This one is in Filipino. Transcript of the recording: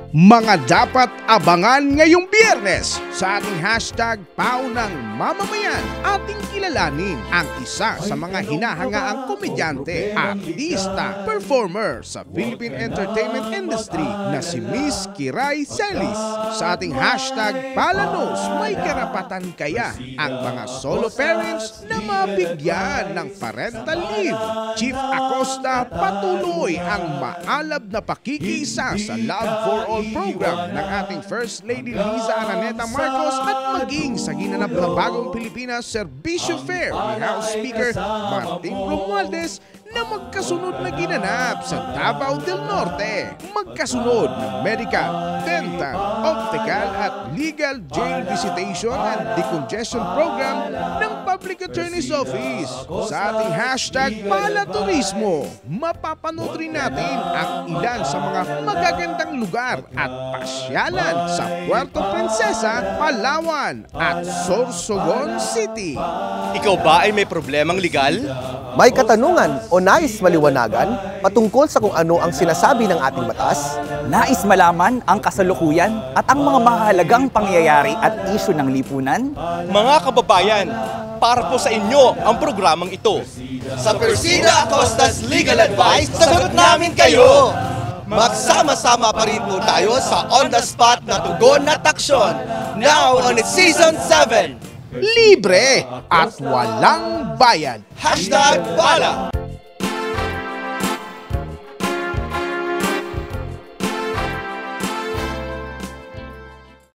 Mga dapat abangan ngayong Biyernes sa ating hashtag Paunang Mamamayan. Ating kilalanin ang isa sa mga hinahangaang komedyante, artista, performer sa Philippine entertainment industry na si Miss Kiray Celis. Sa ating hashtag Palanos, may karapatan kaya ang mga solo parents na mabigyan ng parental leave? Chief Acosta patuloy ang maalab na pakikisa sa Love for All program ng ating First Lady Liza Araneta Marcos at maging sa ginanap na Bagong Pilipinas Serbisyo Fair ni House Speaker Martin Romualdez na magkasunod na ginanap sa Davao del Norte. Magkasunod ng medical, dental, optical at legal jail visitation and decongestion program ng Public Attorney's Office. Sa ating hashtag Palaturismo, mapapanood rin natin ang ilan sa mga magagandang lugar at pasyalan sa Puerto Princesa, Palawan at Sorsogon City. Ikaw ba ay may problemang legal? May katanungan o nais maliwanagan patungkol sa kung ano ang sinasabi ng ating batas? Nais malaman ang kasalukuyan at ang mga mahalagang pangyayari at isyu ng lipunan? Mga kababayan, para po sa inyo ang programang ito. Sa Persida Acosta's Legal Advice, sagot namin kayo! Magsama-sama pa rin po tayo sa On The Spot na tugon at aksyon. Now on its Season 7. Libre at walang bayad. Hashtag Pala!